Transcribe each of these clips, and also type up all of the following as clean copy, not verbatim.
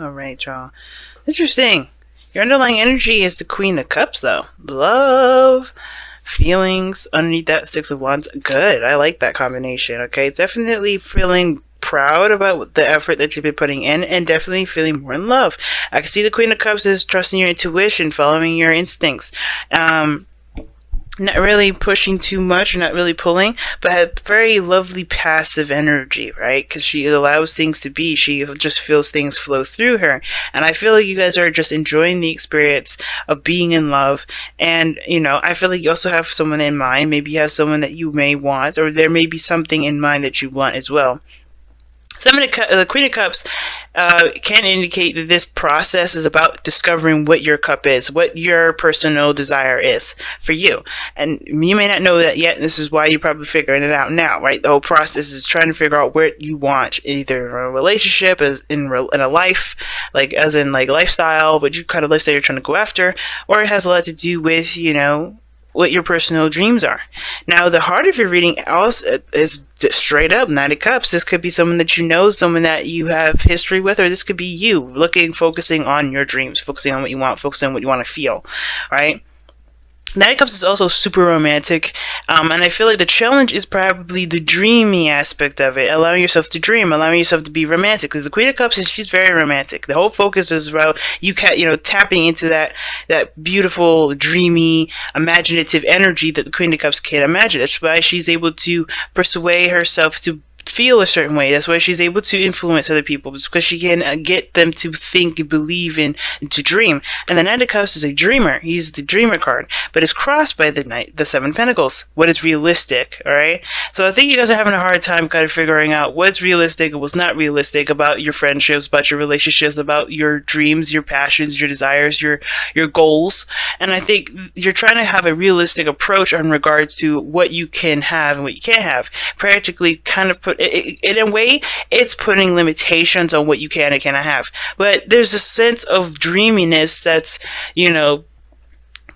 All right, y'all. Interesting. Your underlying energy is the Queen of Cups, though. Love, feelings underneath that Six of Wands. Good. I like that combination. Okay, definitely feeling proud about the effort that you've been putting in, and definitely feeling more in love. I can see the Queen of Cups is trusting your intuition, following your instincts. Not really pushing too much or not really pulling, but had very lovely passive energy, right? Because she allows things to be. She just feels things flow through her. And I feel like you guys are just enjoying the experience of being in love. And, you know, I feel like you also have someone in mind. Maybe you have someone that you may want, or there may be something in mind that you want as well. The Queen of Cups can indicate that this process is about discovering what your cup is, what your personal desire is for you. And you may not know that yet, and this is why you're probably figuring it out now, right? The whole process is trying to figure out what you want, either a relationship, as in a life, like as in like lifestyle, what you kind of lifestyle you're trying to go after, or it has a lot to do with, you know, what your personal dreams are. Now, the heart of your reading also is straight up Knight of Cups. This could be someone that you know, someone that you have history with, or this could be you focusing on your dreams, focusing on what you want, focusing on what you want to feel, right? Knight of Cups is also super romantic, and I feel like the challenge is probably the dreamy aspect of it, allowing yourself to dream, allowing yourself to be romantic. Because the Queen of Cups she's very romantic. The whole focus is about tapping into that beautiful, dreamy, imaginative energy that the Queen of Cups can imagine. That's why she's able to persuade herself to feel a certain way. That's why she's able to influence other people, because she can get them to think and believe and to dream. And the Knight of Cups is a dreamer. He's the dreamer card, but it's crossed by the Seven of Pentacles. What is realistic? All right. So I think you guys are having a hard time kind of figuring out what's realistic and what's not realistic about your friendships, about your relationships, about your dreams, your passions, your desires, your goals. And I think you're trying to have a realistic approach in regards to what you can have and what you can't have. Practically, kind of put in a way, it's putting limitations on what you can and cannot have. But there's a sense of dreaminess that's, you know,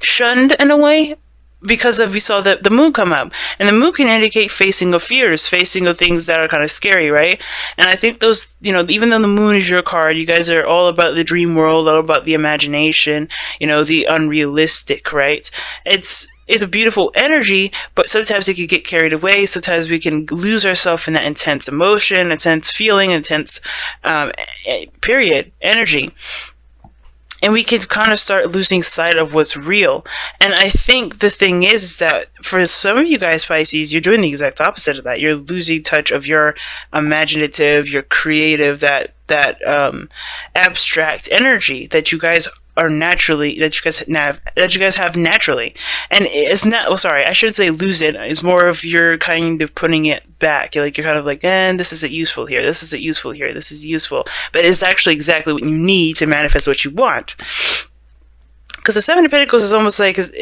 shunned in a way, because we saw the moon come up, and the moon can indicate facing of fears, facing of things that are kind of scary, right? And I think those, you know, even though the moon is your card, you guys are all about the dream world, all about the imagination, you know, the unrealistic, right? It's a beautiful energy, but sometimes it can get carried away. Sometimes we can lose ourselves in that intense emotion, intense feeling, intense energy. And we can kind of start losing sight of what's real. And I think the thing is that for some of you guys, Pisces, you're doing the exact opposite of that. You're losing touch of your imaginative, your creative, that abstract energy that you guys are naturally, that you guys have naturally. And it's not, oh sorry, I shouldn't say lose it. It's more of you're kind of putting it back. You're kind of like, this isn't useful here, this isn't useful here, this is useful. But it's actually exactly what you need to manifest what you want. Because the Seven of Pentacles is almost like, you have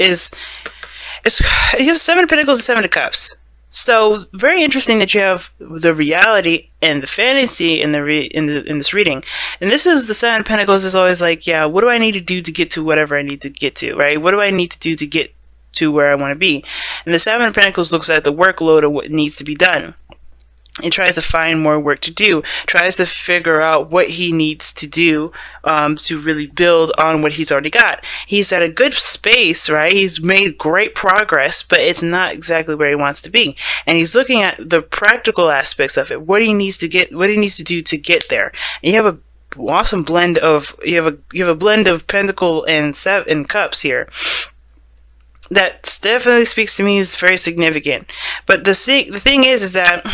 Seven of Pentacles and Seven of Cups. So very interesting that you have the reality and the fantasy in this reading. And this is the Seven of Pentacles is always like, yeah, what do I need to do to get to whatever I need to get to, right? What do I need to do to get to where I want to be? And the Seven of Pentacles looks at the workload of what needs to be done. It tries to find more work to do, tries to figure out what he needs to do to really build on what he's already got. He's at a good space, right? He's made great progress, but it's not exactly where he wants to be. And he's looking at the practical aspects of it, what he needs to do to get there. And you have an awesome blend of, you have a blend of Pentacle and Cups here. That definitely speaks to me as very significant. But the thing is that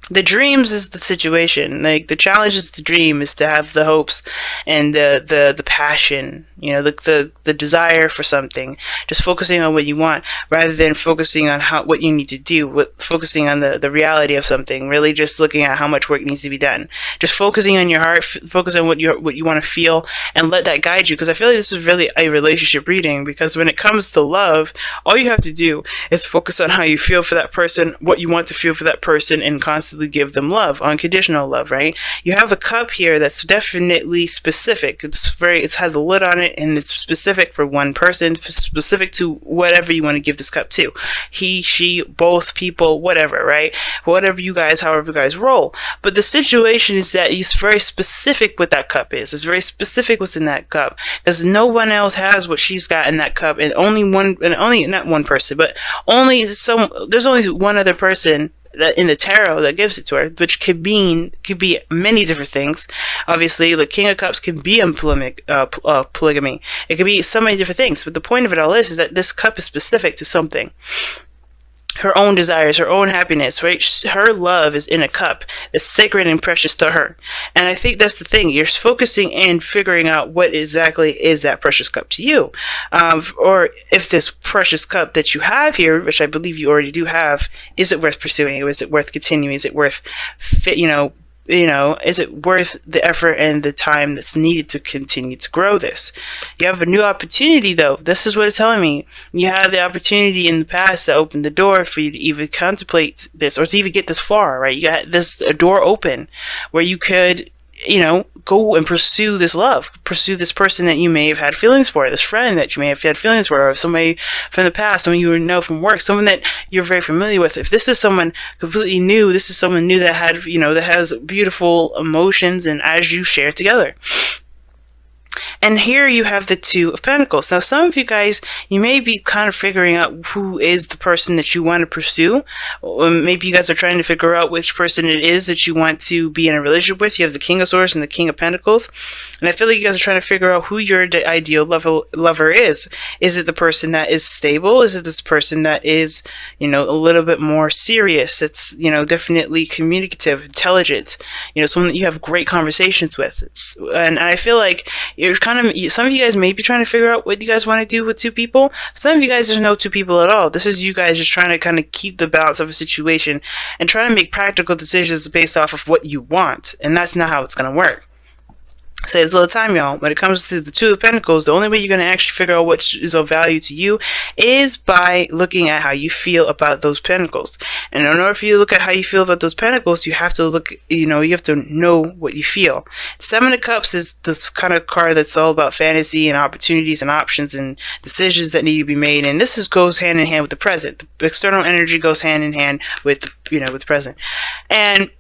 the dreams is the situation. Like, the challenge is the dream, is to have the hopes and the passion, you know, the desire for something. Just focusing on what you want rather than focusing on what you need to do. Focusing on the reality of something. Really just looking at how much work needs to be done. Just focusing on your heart, focus on what you want to feel, and let that guide you. Because I feel like this is really a relationship reading. Because when it comes to love, all you have to do is focus on how you feel for that person, what you want to feel for that person, and constantly give them love, unconditional love, right? You have a cup here that's definitely specific. It has a lid on it. it, and it's specific for one person, specific to whatever you want to give this cup to. He, she, both people, whatever, right? Whatever you guys, however you guys roll. But the situation is that it's very specific what that cup is. It's very specific what's in that cup, because no one else has what she's got in that cup, and only not one person, but there's only one other person that in the tarot that gives it to her, which could be many different things. Obviously, the King of Cups can be in polygamy. It could be so many different things. But the point of it all is that this cup is specific to something. Her own desires, her own happiness, right? Her love is in a cup that's sacred and precious to her. And I think that's the thing. You're focusing and figuring out what exactly is that precious cup to you. Or if this precious cup that you have here, which I believe you already do have, is it worth pursuing? Is it worth continuing? Is it worth, is it worth the effort and the time that's needed to continue to grow this? You have a new opportunity, though. This is what it's telling me. You had the opportunity in the past that opened the door for you to even contemplate this, or to even get this far, right? You got a door open where you could, go and pursue this love, pursue this person that you may have had feelings for, this friend that you may have had feelings for, or somebody from the past, someone you know from work, someone that you're very familiar with. If this is someone completely new, this is someone new that had, that has beautiful emotions, and as you share together. And here you have the Two of Pentacles. Now, some of you guys, you may be kind of figuring out who is the person that you want to pursue. Or maybe you guys are trying to figure out which person it is that you want to be in a relationship with. You have the King of Swords and the King of Pentacles. And I feel like you guys are trying to figure out who your ideal lover is. Is it the person that is stable? Is it this person that is, a little bit more serious? It's, definitely communicative, intelligent, someone that you have great conversations with. And I feel like some of you guys may be trying to figure out what you guys want to do with two people. Some of you guys, there's no two people at all. This is you guys just trying to kind of keep the balance of a situation and trying to make practical decisions based off of what you want. And that's not how it's going to work. Say this a little time, y'all. When it comes to the Two of Pentacles, the only way you're going to actually figure out what is of value to you is by looking at how you feel about those pentacles. And in order for you to look at how you feel about those pentacles, you have to look, you have to know what you feel. Seven of Cups is this kind of card that's all about fantasy and opportunities and options and decisions that need to be made. And this goes hand in hand with the present. The external energy goes hand in hand with, with the present. And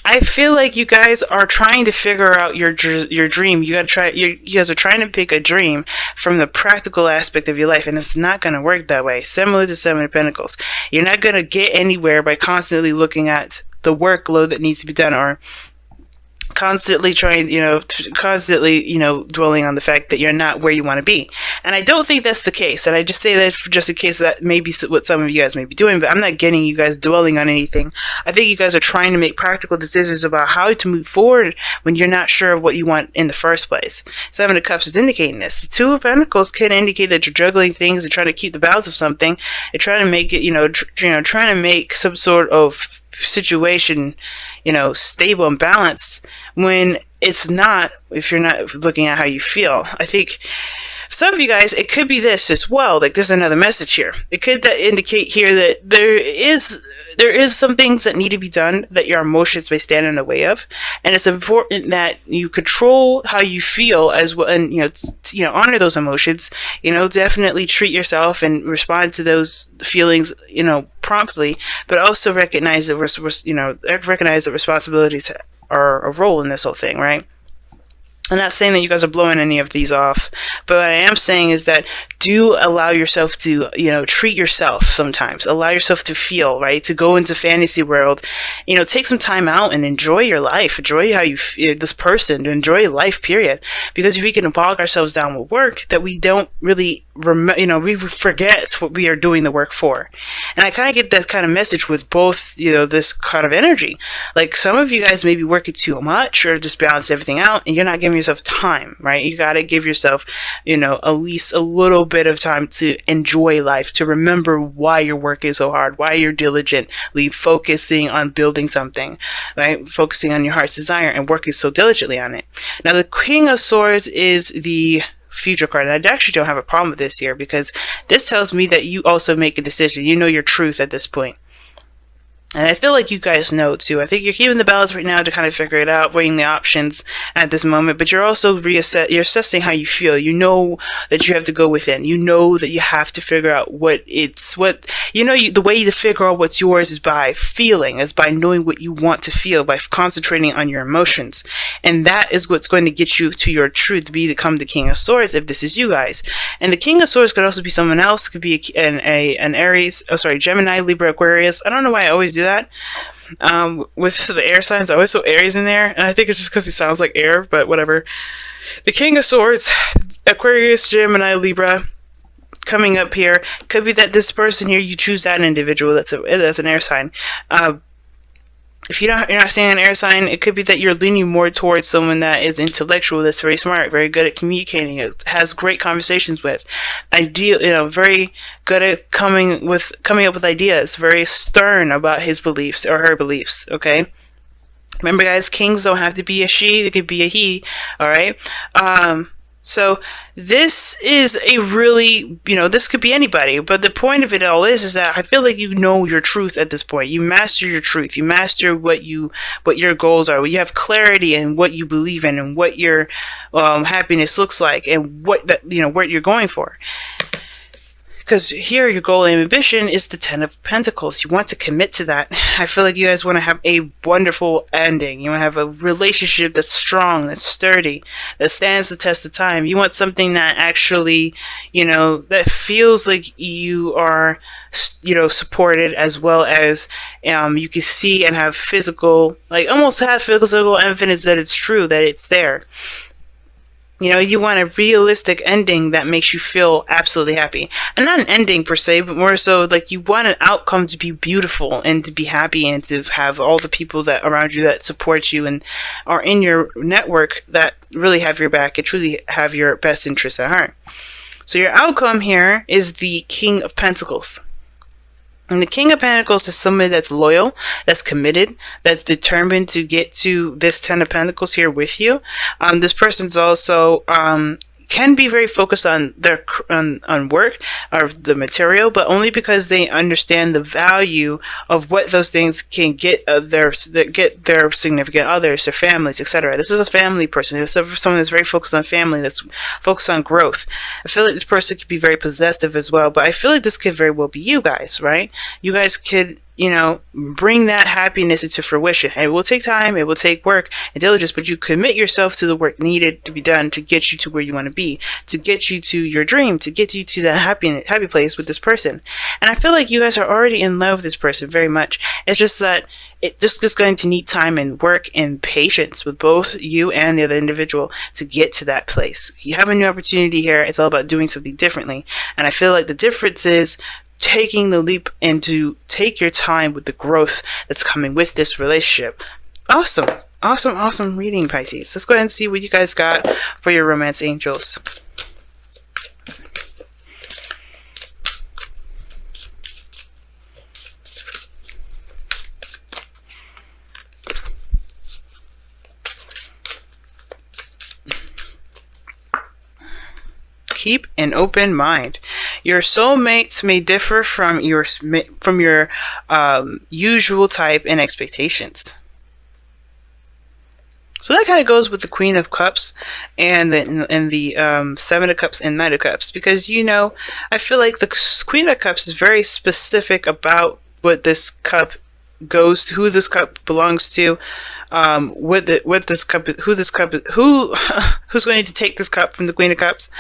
I feel like you guys are trying to figure out your dream. You guys are trying to pick a dream from the practical aspect of your life, and it's not going to work that way. Similar to Seven of Pentacles, you're not going to get anywhere by constantly looking at the workload that needs to be done, or constantly trying, dwelling on the fact that you're not where you want to be. And I don't think that's the case. And I just say that just in case that may be what some of you guys may be doing, but I'm not getting you guys dwelling on anything. I think you guys are trying to make practical decisions about how to move forward when you're not sure of what you want in the first place. Seven of Cups is indicating this. The Two of Pentacles can indicate that you're juggling things and trying to keep the balance of something and trying to make it, trying to make some sort of situation, stable and balanced, when it's not, if you're not looking at how you feel. I think some of you guys, it could be this as well. Like, there's another message here. It could indicate here that there is some things that need to be done that your emotions may stand in the way of, and it's important that you control how you feel as well, and honor those emotions. Definitely treat yourself and respond to those feelings, promptly, but also recognize that recognize that responsibilities are a role in this whole thing, right? I'm not saying that you guys are blowing any of these off, but what I am saying is that do allow yourself to, treat yourself sometimes. Allow yourself to feel, right? To go into fantasy world, take some time out and enjoy your life. Enjoy how you feel, this person, enjoy life, period. Because if we can bog ourselves down with work that we don't really we forget what we are doing the work for. And I kind of get that kind of message with both, this kind of energy. Like, some of you guys may be working too much or just balance everything out, and you're not giving yourself time, right? You got to give yourself, at least a little bit of time to enjoy life, to remember why you're working so hard, why you're diligently focusing on building something, right? Focusing on your heart's desire and working so diligently on it. Now, the King of Swords is the future card, and I actually don't have a problem with this here, because this tells me that you also make a decision. You know your truth at this point. And I feel like you guys know too. I think you're keeping the balance right now to kind of figure it out, weighing the options at this moment. But you're also you're assessing how you feel. You know that you have to go within. You know that you have to figure out the way to figure out what's yours is by feeling, is by knowing what you want to feel, by concentrating on your emotions. And that is what's going to get you to your truth, to become the King of Swords if this is you guys. And the King of Swords could also be someone else. Could be an Aries, Gemini, Libra, Aquarius. I don't know why I always do that. With the air signs, I always throw Aries in there, and I think it's just because he sounds like air, but whatever. The King of Swords, Aquarius, Gemini, Libra, coming up here. Could be that this person here, you choose that individual that's an air sign. If you're not seeing an air sign, it could be that you're leaning more towards someone that is intellectual, that's very smart, very good at communicating, has great conversations with, very good at coming up with ideas, very stern about his beliefs or her beliefs. Okay. Remember, guys, kings don't have to be a she; they could be a he. All right. So this is a really, this could be anybody, but the point of it all is that I feel like you know your truth at this point. You master your truth. You master what your goals are. You have clarity in what you believe in and what your happiness looks like and what you're going for. Because here, your goal and ambition is the Ten of Pentacles. You want to commit to that. I feel like you guys want to have a wonderful ending. You want to have a relationship that's strong, that's sturdy, that stands the test of time. You want something that actually, that feels like you are, supported, as well as you can see and have physical, almost have physical evidence that it's true, that it's there. You want a realistic ending that makes you feel absolutely happy. And not an ending per se, but more so you want an outcome to be beautiful and to be happy and to have all the people that around you that support you and are in your network that really have your back and truly have your best interests at heart. So your outcome here is the King of Pentacles. And the King of Pentacles is somebody that's loyal, that's committed, that's determined to get to this Ten of Pentacles here with you. This person's also can be very focused on their on work or the material, but only because they understand the value of what those things can get their significant others, their families, etc. This is a family person. It's someone that's very focused on family, that's focused on growth. I feel like this person could be very possessive as well, but I feel like this could very well be you guys, right? You guys could bring that happiness into fruition. And it will take time, it will take work and diligence, but you commit yourself to the work needed to be done to get you to where you want to be, to get you to your dream, to get you to that happy place with this person. And I feel like you guys are already in love with this person very much. It's just that it just is going to need time and work and patience with both you and the other individual to get to that place. You have a new opportunity here. It's all about doing something differently. And I feel like the difference is taking the leap and to take your time with the growth that's coming with this relationship. Awesome reading, Pisces. Let's go ahead and see what you guys got for your romance angels. Keep an open mind. Your soulmates may differ from your usual type and expectations. So that kind of goes with the Queen of Cups and the Seven of Cups and Knight of Cups, because I feel like the Queen of Cups is very specific about what this cup goes to, who this cup belongs to, who's going to take this cup from the Queen of Cups.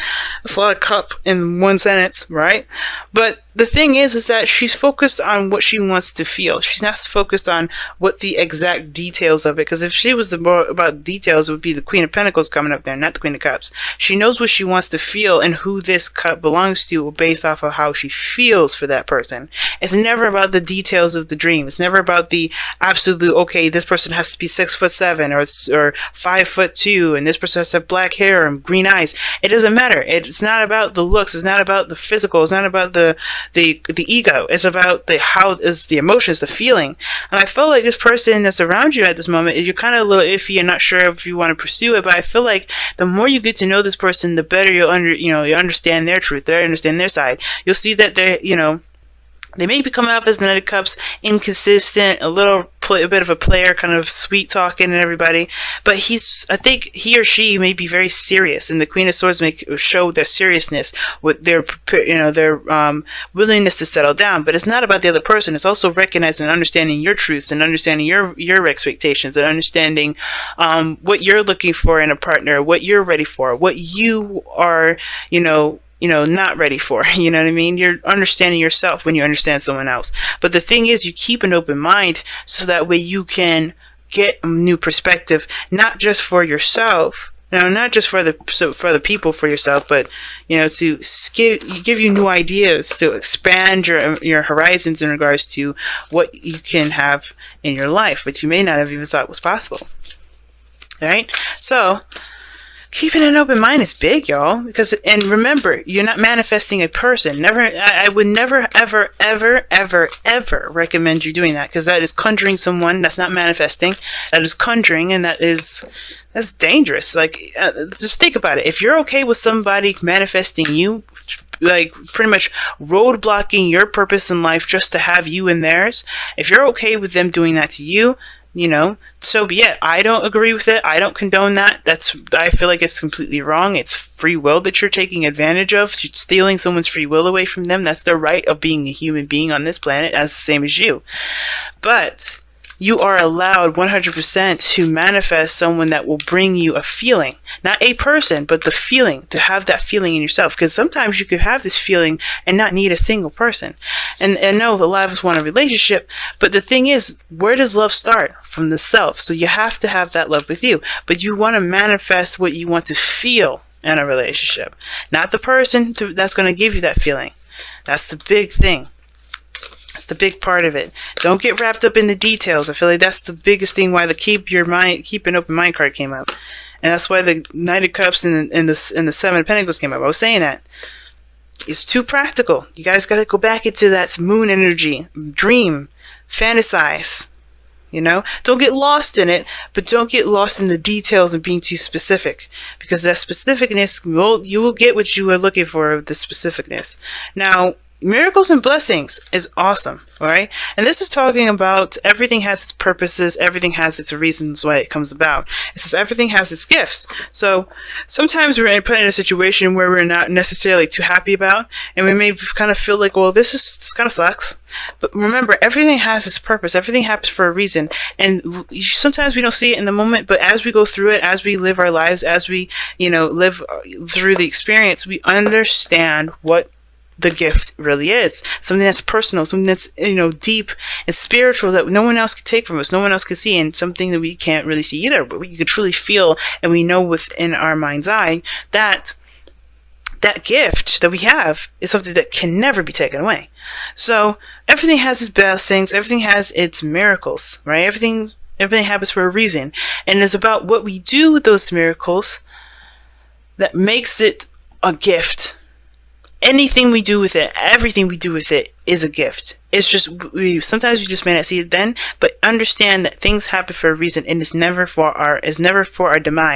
That's a lot of cup in one sentence, right? But the thing is that she's focused on what she wants to feel. She's not focused on what the exact details of it, because if she was more about details, it would be the Queen of Pentacles coming up there, not the Queen of Cups. She knows what she wants to feel and who this cup belongs to based off of how she feels for that person. It's never about the details of the dream. It's never about the absolute, okay, this person has to be 6'7" or 5'2", and this person has to have black hair and green eyes. It doesn't matter. It's not about the looks. It's not about the physical. It's not about the ego. It's about the emotions, the feeling. And I feel like this person that's around you at this moment, you're kind of a little iffy and not sure if you want to pursue it, but I feel like the more you get to know this person, the better you understand their truth, you understand their side. You'll see that They may be coming off as Knight of Cups, inconsistent, a bit of a player, kind of sweet talking and everybody. But I think he or she may be very serious, and the Queen of Swords may show their seriousness with their willingness to settle down. But it's not about the other person. It's also recognizing and understanding your truths, and understanding your expectations, and understanding what you're looking for in a partner, what you're ready for, what you are, not ready for. You know what I mean? You're understanding yourself when you understand someone else. But the thing is, you keep an open mind so that way you can get a new perspective, not just for yourself, not just for the people, for yourself, but to give you new ideas, to expand your horizons in regards to what you can have in your life, which you may not have even thought was possible. All right? So keeping an open mind is big, y'all, and remember, you're not manifesting a person. I would never, ever, ever, ever, ever recommend you doing that, because that is conjuring someone. That's not manifesting. That is conjuring, and that's dangerous. Like, just think about it. If you're okay with somebody manifesting you, like pretty much roadblocking your purpose in life just to have you in theirs, if you're okay with them doing that to you, so be it. I don't agree with it. I don't condone that. I feel like it's completely wrong. It's free will that you're taking advantage of. You're stealing someone's free will away from them. That's their right of being a human being on this planet, as the same as you. But you are allowed 100% to manifest someone that will bring you a feeling. Not a person, but the feeling, to have that feeling in yourself. Because sometimes you could have this feeling and not need a single person. And I know a lot of us want a relationship, but the thing is, where does love start? From the self. So you have to have that love with you. But you want to manifest what you want to feel in a relationship. Not the person that's going to give you that feeling. That's the big thing. That's the big part of it. Don't get wrapped up in the details. I feel like that's the biggest thing why the keep an open mind card came up. And that's why the Knight of Cups and the Seven of Pentacles came up. I was saying that. It's too practical. You guys got to go back into that moon energy. Dream. Fantasize. Don't get lost in it, but don't get lost in the details and being too specific. Because that specificness, you will get what you are looking for with the specificness. Now, miracles and blessings is awesome, all right? And this is talking about everything has its purposes, everything has its reasons why it comes about. It says everything has its gifts. So sometimes we're put in a situation where we're not necessarily too happy about, and we may kind of feel like, well, this kind of sucks. But remember, everything has its purpose. Everything happens for a reason. And sometimes we don't see it in the moment, but as we go through it, as we live our lives, as we, live through the experience, we understand what the gift really is. Something that's personal, something that's deep and spiritual that no one else can take from us, no one else can see, and something that we can't really see either, but we can truly feel, and we know within our mind's eye that that gift that we have is something that can never be taken away. So everything has its blessings, everything has its miracles, right? Everything happens for a reason, and it's about what we do with those miracles that makes it a gift. Anything we do with it, everything we do with it is a gift. It's just, sometimes we just may not see it then, but understand that things happen for a reason, and it's never for our demise.